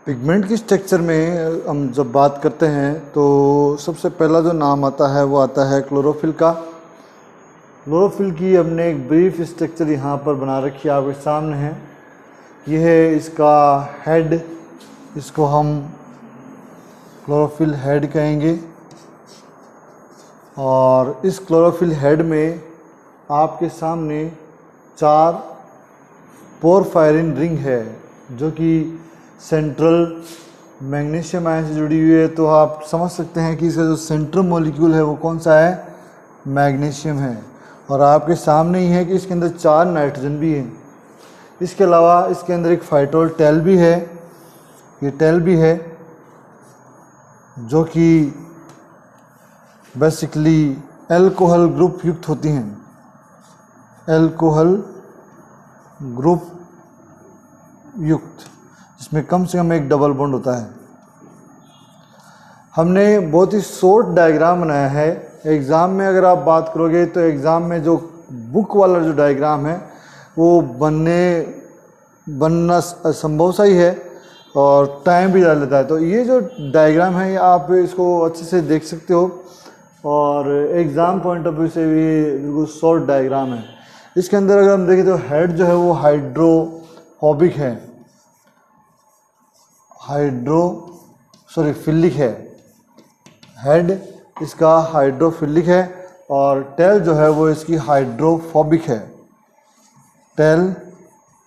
Pigment की structure में हम जब बात करते हैं तो सबसे पहला जो नाम आता है वो आता है क्लोरोफिल का। क्लोरोफिल की हमने एक ब्रीफ स्ट्रक्चर यहाँ पर बना रखी है, आपके सामने है। यह है इसका हेड, इसको हम क्लोरोफिल हेड कहेंगे। और इस क्लोरोफिल हेड में आपके सामने 4 पोरफायरिन रिंग है जो कि सेंट्रल मैग्नीशियम आयन से जुड़ी हुई है। तो आप समझ सकते हैं कि इसका जो सेंट्रल मॉलिक्यूल है वो कौन सा है, मैग्नीशियम है। और आपके सामने ही है कि इसके अंदर 4 नाइट्रोजन भी हैं। इसके अलावा इसके अंदर एक फाइटोल टेल भी है, ये टेल भी है जो कि बेसिकली एल्कोहल ग्रुप युक्त होती हैं, एल्कोहल ग्रुप युक्त, जिसमें कम से कम एक डबल बॉन्ड होता है। हमने बहुत ही शॉर्ट डायग्राम बनाया है। एग्ज़ाम में अगर आप बात करोगे तो एग्ज़ाम में जो बुक वाला जो डायग्राम है वो बनना असंभव सा ही है और टाइम भी ज़्यादा लेता है। तो ये जो डायग्राम है ये आप इसको अच्छे से देख सकते हो और एग्ज़ाम पॉइंट ऑफ व्यू से भी बिल्कुल शॉर्ट डायग्राम है। इसके अंदर अगर हम देखें तो हेड जो है वो हाइड्रोफोबिक है, फिलिक है। हेड इसका हाइड्रोफिलिक है और टेल जो है वो इसकी हाइड्रोफोबिक है। टेल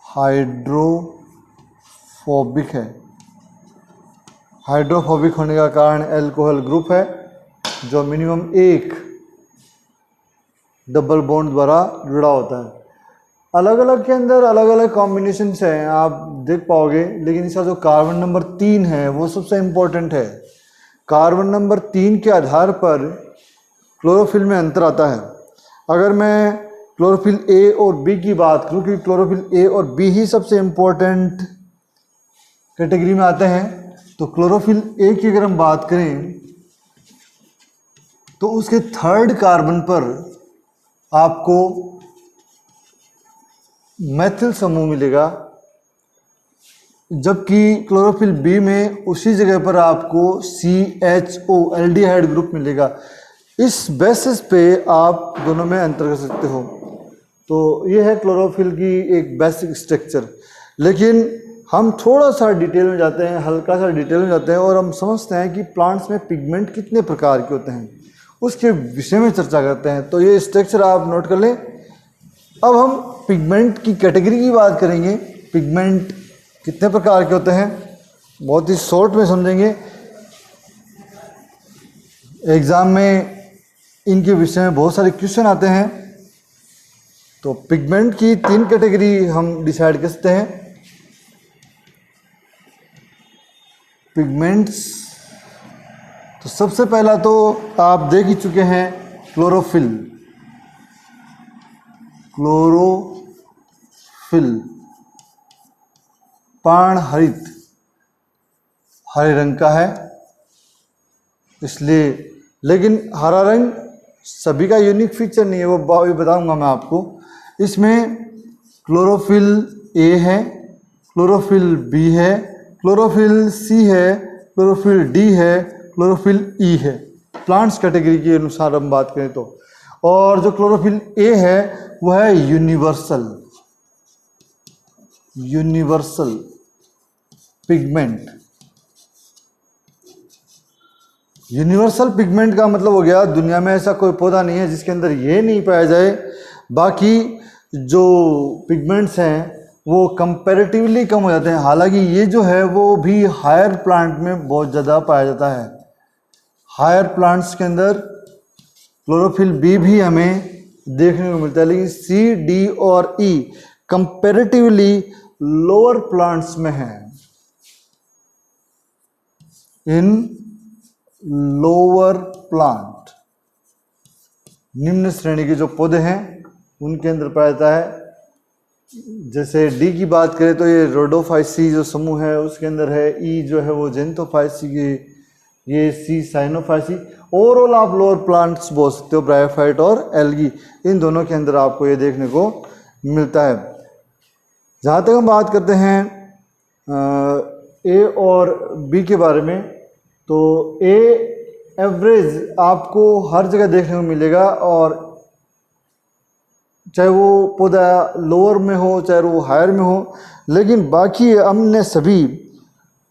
हाइड्रोफोबिक है। हाइड्रोफोबिक होने का कारण एल्कोहल ग्रुप है जो मिनिमम एक डबल बॉन्ड द्वारा जुड़ा होता है। अलग अलग के अंदर अलग अलग कॉम्बिनेशन हैं, आप देख पाओगे, लेकिन इसका जो कार्बन नंबर 3 है वो सबसे इम्पोर्टेंट है। कार्बन नंबर 3 के आधार पर क्लोरोफिल में अंतर आता है। अगर मैं क्लोरोफिल ए और बी की बात करूं, क्योंकि क्लोरोफिल ए और बी ही सबसे इम्पोर्टेंट कैटेगरी में आते हैं, तो क्लोरोफिल ए की अगर हम बात करें तो उसके 3rd कार्बन पर आपको मैथिल समूह मिलेगा, जबकि क्लोरोफिल बी में उसी जगह पर आपको CHO एल्डिहाइड ग्रुप मिलेगा। इस बेसिस पे आप दोनों में अंतर कर सकते हो। तो ये है क्लोरोफिल की एक बेसिक स्ट्रक्चर। लेकिन हम थोड़ा सा डिटेल में जाते हैं, हल्का सा डिटेल में जाते हैं और हम समझते हैं कि प्लांट्स में पिगमेंट कितने प्रकार के होते हैं, उसके विषय में चर्चा करते हैं। तो ये स्ट्रक्चर आप नोट कर लें। अब हम पिगमेंट की कैटेगरी की बात करेंगे। पिगमेंट कितने प्रकार के होते हैं बहुत ही शॉर्ट में समझेंगे। एग्ज़ाम में इनके विषय में बहुत सारे क्वेश्चन आते हैं। तो पिगमेंट की 3 कैटेगरी हम डिसाइड कर सकते हैं। पिगमेंट्स, तो सबसे पहला तो आप देख ही चुके हैं क्लोरोफिल। पर्णहरित, हरे रंग का है इसलिए, लेकिन हरा रंग सभी का यूनिक फीचर नहीं है, वो बताऊंगा मैं आपको। इसमें क्लोरोफिल ए है, क्लोरोफिल बी है, क्लोरोफिल सी है, क्लोरोफिल डी है, क्लोरोफिल ई है। प्लांट्स कैटेगरी के अनुसार हम बात करें तो। और जो क्लोरोफिल ए है वो है यूनिवर्सल पिगमेंट। यूनिवर्सल पिगमेंट का मतलब हो गया दुनिया में ऐसा कोई पौधा नहीं है जिसके अंदर ये नहीं पाया जाए। बाकी जो पिगमेंट्स हैं वो कंपैरेटिवली कम हो जाते हैं। हालांकि ये जो है वो भी हायर प्लांट में बहुत ज़्यादा पाया जाता है। हायर प्लांट्स के अंदर क्लोरोफिल बी भी हमें देखने को मिलता है, लेकिन सी, डी और ई कंपैरेटिवली लोअर प्लांट्स में है। इन लोअर प्लांट, निम्न श्रेणी के जो पौधे हैं उनके अंदर पाया जाता है। जैसे डी की बात करें तो ये रोडोफाइसी जो समूह है उसके अंदर है। ई जो है वो जेंथोफाइसी की, ये सी साइनोफाइसी। ओवरऑल आप लोअर प्लांट्स बोल सकते हो, ब्रायोफाइट और एल्गी, इन दोनों के अंदर आपको ये देखने को मिलता है। जहाँ तक हम बात करते हैं ए और बी के बारे में, तो ए एवरेज आपको हर जगह देखने को मिलेगा, और चाहे वो पौधा लोअर में हो चाहे वो हायर में हो, लेकिन बाकी अन्य सभी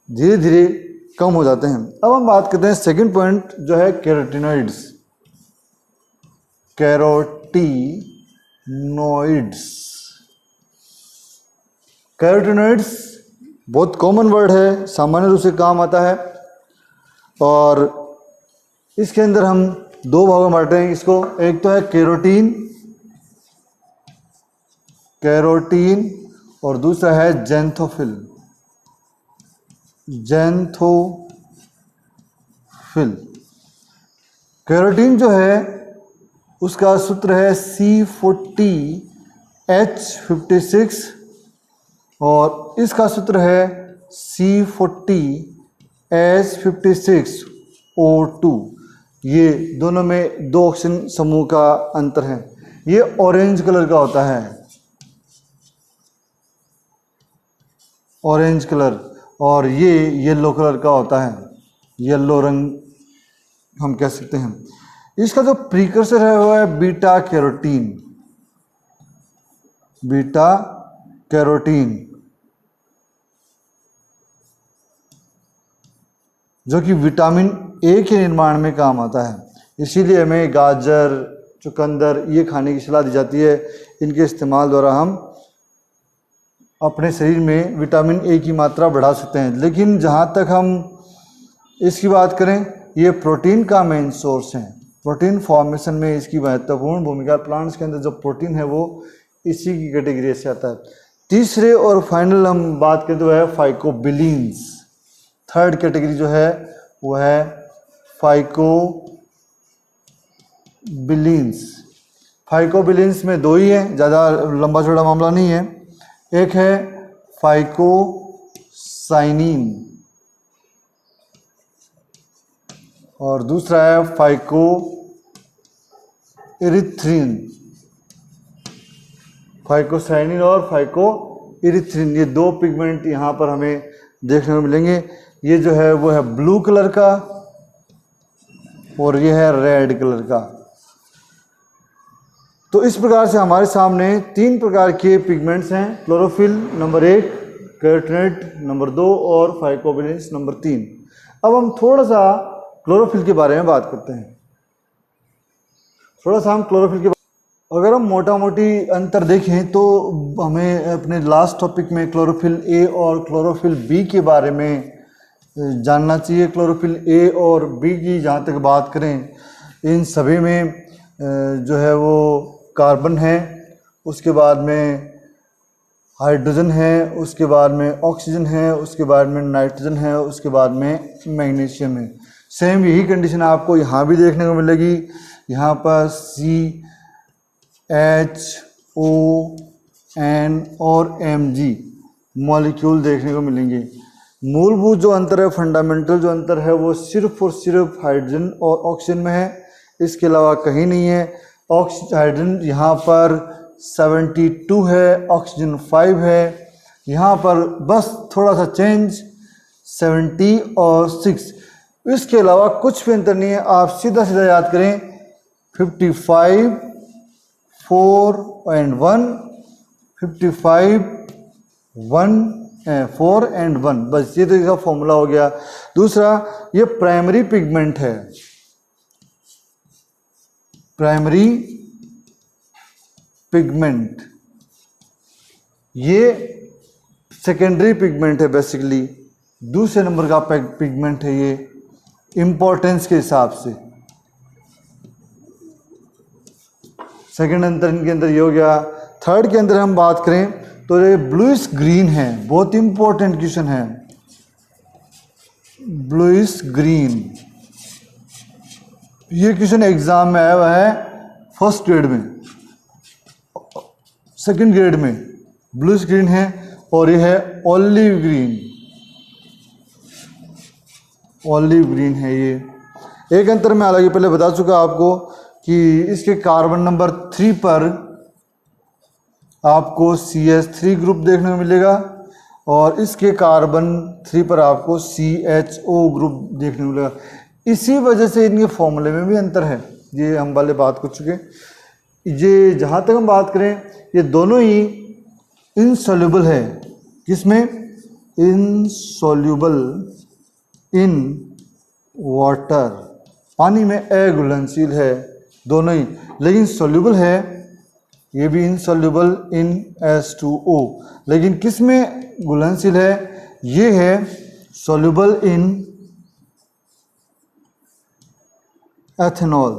धीरे धीरे कम हो जाते हैं। अब हम बात करते हैं सेकंड पॉइंट जो है कैरोटीनॉइड्स। कैरोटीनॉइड्स बहुत कॉमन वर्ड है, सामान्य रूप से काम आता है, और इसके अंदर हम दो भागों में बांटे हैं इसको। एक तो है कैरोटीन और दूसरा है जेंथोफिल। कैरोटीन जो है उसका सूत्र है C40H56 और इसका सूत्र है C40H56O2। ये दोनों में दो ऑक्सीजन समूह का अंतर है। ये ऑरेंज कलर का होता है, ऑरेंज कलर, और ये येलो कलर का होता है, येलो रंग हम कह सकते हैं। इसका जो प्रीकर्सर है वो है बीटा कैरोटीन, जो कि विटामिन ए के निर्माण में काम आता है। इसीलिए हमें गाजर, चुकंदर ये खाने की सलाह दी जाती है। इनके इस्तेमाल द्वारा हम अपने शरीर में विटामिन ए की मात्रा बढ़ा सकते हैं। लेकिन जहाँ तक हम इसकी बात करें, ये प्रोटीन का मेन सोर्स है। प्रोटीन फॉर्मेशन में इसकी महत्वपूर्ण भूमिका। प्लांट्स के अंदर जो प्रोटीन है वो इसी की कैटेगरी से आता है। तीसरे और फाइनल हम बात करें तो है फाइकोबिलीन्स। थर्ड कैटेगरी जो है वो है फाइकोबिलीन्स में दो ही है, ज़्यादा लंबा चौड़ा मामला नहीं है। एक है फाइकोसाइनिन और दूसरा है फाइकोइरिथ्रिन। फाइकोसाइनिन और फाइकोइरिथ्रिन ये दो पिगमेंट यहाँ पर हमें देखने को मिलेंगे। ये जो है वो है ब्लू कलर का और ये है रेड कलर का। तो इस प्रकार से हमारे सामने तीन प्रकार के पिगमेंट्स हैं। क्लोरोफिल नंबर 1, कैरोटीनॉइड नंबर 2 और फाइकोबिलीन्स नंबर 3। अब हम थोड़ा सा क्लोरोफिल के बारे में बात करते हैं। अगर हम मोटा मोटी अंतर देखें तो हमें अपने लास्ट टॉपिक में क्लोरोफिल ए और क्लोरोफिल बी के बारे में जानना चाहिए। क्लोरोफिल ए और बी की जहाँ तक बात करें, इन सभी में जो है वो कार्बन है, उसके बाद में हाइड्रोजन है, उसके बाद में ऑक्सीजन है, उसके बाद में नाइट्रोजन है, उसके बाद में मैग्नीशियम है। सेम यही कंडीशन आपको यहाँ भी देखने को मिलेगी। यहाँ पर CHON और Mg मॉलिक्यूल देखने को मिलेंगे। मूलभूत जो अंतर है, फंडामेंटल जो अंतर है, वो सिर्फ और सिर्फ हाइड्रोजन और ऑक्सीजन में है, इसके अलावा कहीं नहीं है। हाइड्रोजन यहाँ पर 72 है, ऑक्सीजन 5 है। यहाँ पर बस थोड़ा सा चेंज 70 और 6, इसके अलावा कुछ भी अंतर नहीं है। आप सीधा सीधा याद करें 55 4 and 1, 55 1 4 and 1, बस ये तो इसका फॉर्मूला हो गया। दूसरा, ये प्राइमरी पिगमेंट है, प्राइमरी पिगमेंट। ये सेकेंडरी पिगमेंट है, बेसिकली दूसरे नंबर का पिगमेंट है ये इम्पोर्टेंस के हिसाब से। सेकेंड अंतर इनके अंदर ये हो गया। थर्ड के अंदर हम बात करें तो ये ब्लूइश ग्रीन है। बहुत इंपॉर्टेंट क्वेश्चन है, ब्लूइश ग्रीन। ये क्वेश्चन एग्जाम में आया हुआ है फर्स्ट ग्रेड में, सेकंड ग्रेड में। ब्लूइश ग्रीन है और ये है ऑलिव ग्रीन। ऑलिव ग्रीन है ये। एक अंतर मैं हालांकि पहले बता चुका आपको कि इसके कार्बन नंबर 3 पर आपको CH3 ग्रुप देखने को मिलेगा और इसके कार्बन 3 पर आपको CHO ग्रुप देखने को मिलेगा। इसी वजह से इनके फॉर्मूले में भी अंतर है, ये हम वाले बात कर चुके। ये जहाँ तक हम बात करें, ये दोनों ही इनसॉल्युबल है। किसमें? इनसॉल्युबल इन वाटर, पानी में अघुलनशील है दोनों ही, लेकिन सॉल्युबल है, ये भी इनसॉल्युबल इन H2O, लेकिन किस में घुलनशील है? ये है सॉल्युबल इन एथेनॉल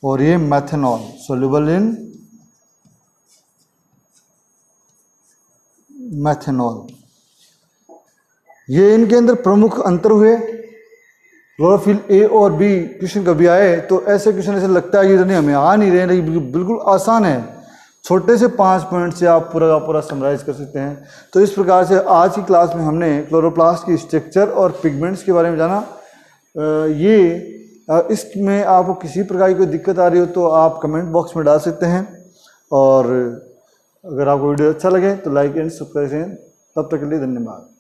और ये मेथेनॉल, सॉल्युबल इन मेथेनॉल। ये इनके अंदर प्रमुख अंतर हुए। क्लोरोफिल ए और बी क्वेश्चन कभी आए तो ऐसे क्वेश्चन ऐसे लगता है कि नहीं हमें आ नहीं रहे, लेकिन बिल्कुल आसान है। छोटे से 5 पॉइंट से आप पूरा का पूरा समराइज कर सकते हैं। तो इस प्रकार से आज की क्लास में हमने क्लोरोप्लास्ट की स्ट्रक्चर और पिगमेंट्स के बारे में जाना। इसमें आपको किसी प्रकार की कोई दिक्कत आ रही हो तो आप कमेंट बॉक्स में डाल सकते हैं, और अगर आपको वीडियो अच्छा लगे तो लाइक एंड सब्सक्राइब करें। तब तक के लिए धन्यवाद।